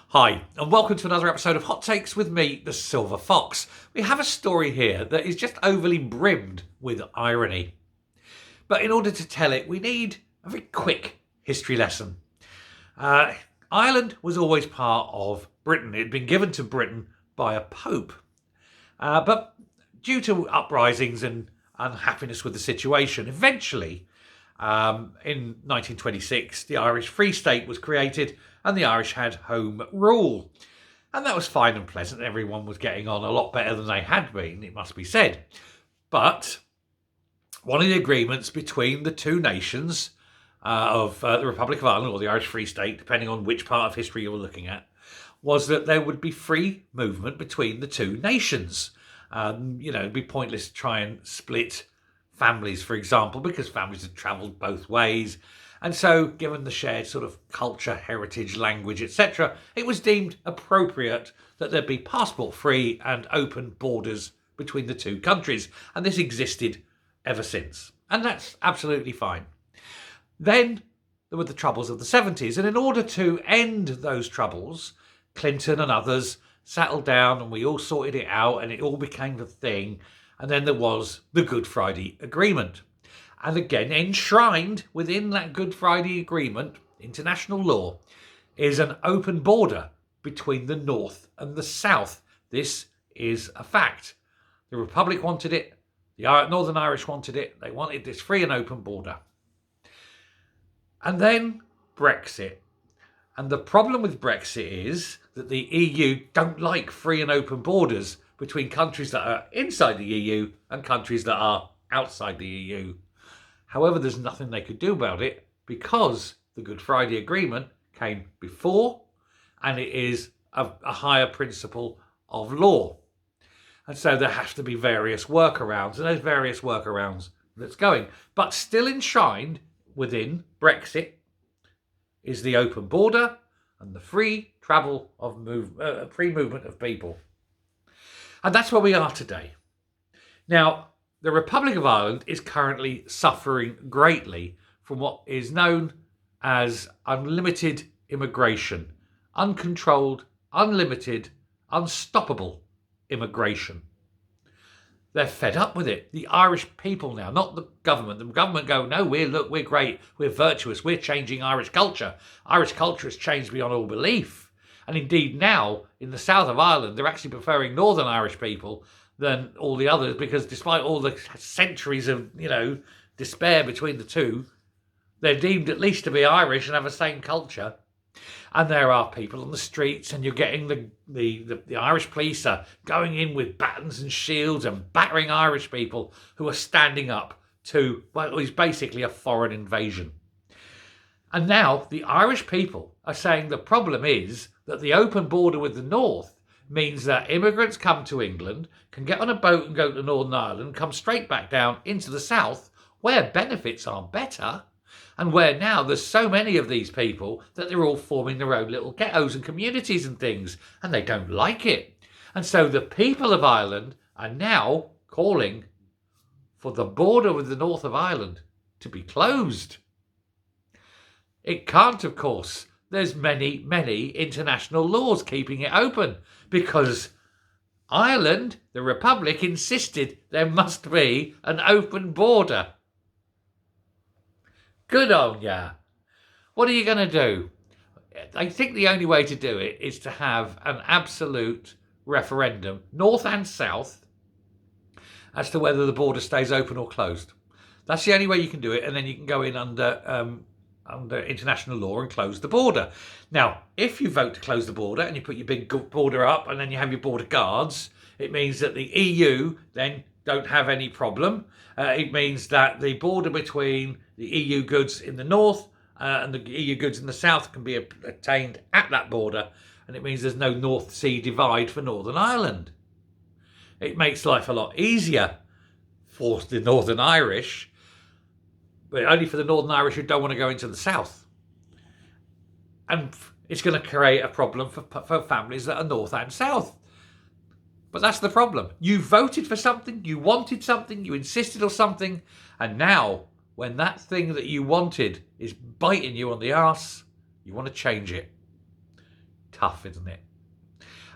Hi, and welcome to another episode of Hot Takes with me, the Silver Fox. We have a story here that is just overly brimmed with irony. But in order to tell it, we need a very quick history lesson. Ireland was always part of Britain. It had been given to Britain by a pope. But due to uprisings and unhappiness with the situation, eventually, in 1926, the Irish Free State was created and the Irish had home rule. And that was fine and pleasant. Everyone was getting on a lot better than they had been, it must be said. But one of the agreements between the two nations of the Republic of Ireland or the Irish Free State, depending on which part of history you're looking at, was that there would be free movement between the two nations. It'd be pointless to try and split families, for example, because families had travelled both ways. And so, given the shared sort of culture, heritage, language, etc., it was deemed appropriate that there be passport-free and open borders between the two countries. And this existed ever since. And that's absolutely fine. Then there were the troubles of the 70s. And in order to end those troubles, Clinton and others settled down and we all sorted it out and it all became a thing. And then there was the Good Friday Agreement. And again, enshrined within that Good Friday Agreement, international law, is an open border between the North and the South. This is a fact. The Republic wanted it. The Northern Irish wanted it. They wanted this free and open border. And then Brexit. And the problem with Brexit is that the EU don't like free and open borders between countries that are inside the EU and countries that are outside the EU. However, there's nothing they could do about it because the Good Friday Agreement came before and it is a higher principle of law. And so there have to be various workarounds, and there's various workarounds that's going. But still enshrined within Brexit is the open border and the free travel of free movement of people. And that's where we are today. Now, the Republic of Ireland is currently suffering greatly from what is known as unlimited immigration. Uncontrolled, unlimited, unstoppable immigration. They're fed up with it. The Irish people now, not the government. The government go, no, we're great, we're virtuous, we're changing Irish culture. Irish culture has changed beyond all belief. And indeed now, in the south of Ireland, they're actually preferring Northern Irish people than all the others, because despite all the centuries of, despair between the two, they're deemed at least to be Irish and have the same culture. And there are people on the streets, and you're getting the Irish police are going in with batons and shields and battering Irish people who are standing up to what is basically a foreign invasion. And now the Irish people are saying the problem is that the open border with the North means that immigrants come to England, can get on a boat and go to Northern Ireland, come straight back down into the South, where benefits are better, and where now there's so many of these people that they're all forming their own little ghettos and communities and things, and they don't like it. And so the people of Ireland are now calling for the border with the north of Ireland to be closed. It can't, of course. There's many, many international laws keeping it open because Ireland, the Republic, insisted there must be an open border. Good on ya. What are you going to do? I think the only way to do it is to have an absolute referendum, north and south, as to whether the border stays open or closed. That's the only way you can do it, and then you can go in under international law and close the border. Now, if you vote to close the border and you put your big border up and then you have your border guards, it means that the EU then don't have any problem. It means that the border between the EU goods in the north and the EU goods in the south can be attained at that border, and it means there's no North Sea divide for Northern Ireland. It makes life a lot easier for the Northern Irish, but only for the Northern Irish who don't want to go into the south. And it's going to create a problem for families that are north and south. But that's the problem. You voted for something, you wanted something, you insisted on something, and now, when that thing that you wanted is biting you on the arse, you want to change it. tough, isn't it?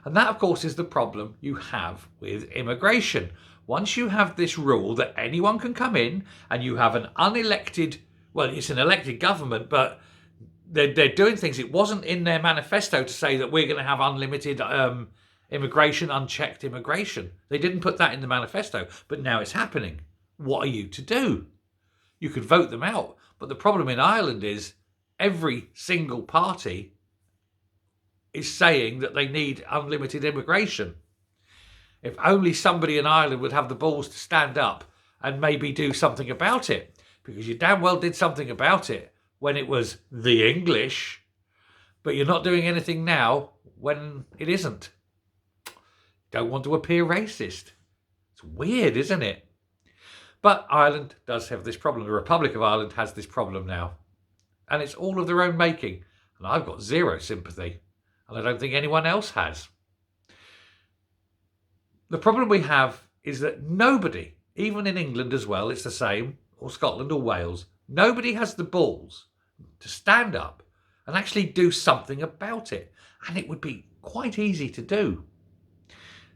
And that, of course, is the problem you have with immigration. Once you have this rule that anyone can come in and you have an unelected, well, it's an elected government, but they're doing things. It wasn't in their manifesto to say that we're going to have unlimited immigration, unchecked immigration. They didn't put that in the manifesto, but now it's happening. What are you to do? You could vote them out. But the problem in Ireland is every single party is saying that they need unlimited immigration. If only somebody in Ireland would have the balls to stand up and maybe do something about it, because you damn well did something about it when it was the English, but you're not doing anything now when it isn't. Don't want to appear racist. It's weird, isn't it? But Ireland does have this problem. The Republic of Ireland has this problem now. And it's all of their own making. And I've got zero sympathy. And I don't think anyone else has. The problem we have is that nobody, even in England as well, it's the same, or Scotland or Wales, nobody has the balls to stand up and actually do something about it. And it would be quite easy to do.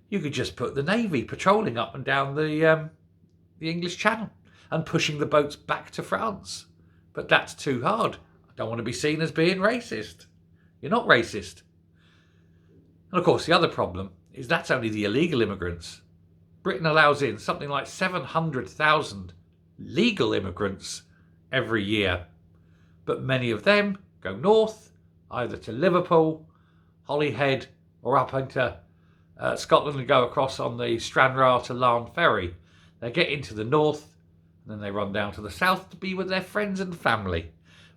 You could just put the Navy patrolling up and down the English Channel and pushing the boats back to France. But that's too hard. I don't want to be seen as being racist. You're not racist. And of course, the other problem is that's only the illegal immigrants. Britain allows in something like 700,000 legal immigrants every year. But many of them go north, either to Liverpool, Holyhead, or up into Scotland and go across on the Stranraer to Larne ferry. They get into the north and then they run down to the south to be with their friends and family,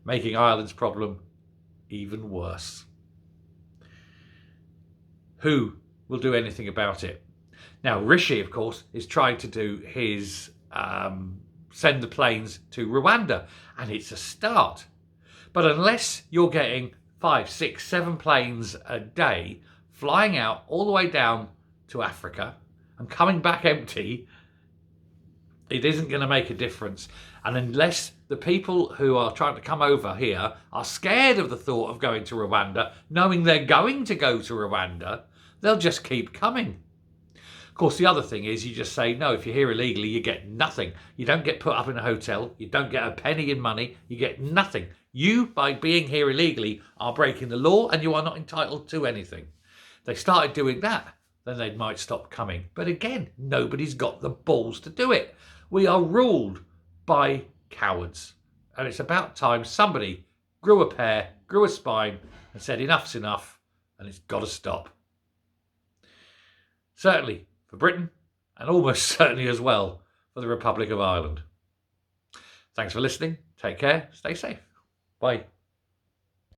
making Ireland's problem even worse. Who will do anything about it? Now, Rishi, of course, is trying to do his send the planes to Rwanda, and it's a start. But unless you're getting 5, 6, 7 planes a day flying out all the way down to Africa and coming back empty, it isn't going to make a difference. And unless the people who are trying to come over here are scared of the thought of going to Rwanda, knowing they're going to go to Rwanda, they'll just keep coming. Of course, the other thing is you just say, no, if you're here illegally, you get nothing. You don't get put up in a hotel. You don't get a penny in money. You get nothing. You, by being here illegally, are breaking the law and you are not entitled to anything. If they started doing that, then they might stop coming. But again, nobody's got the balls to do it. We are ruled by cowards. And it's about time somebody grew a pair, grew a spine, and said enough's enough, and it's got to stop. Certainly for Britain, and almost certainly as well for the Republic of Ireland. Thanks for listening. Take care. Stay safe. Bye.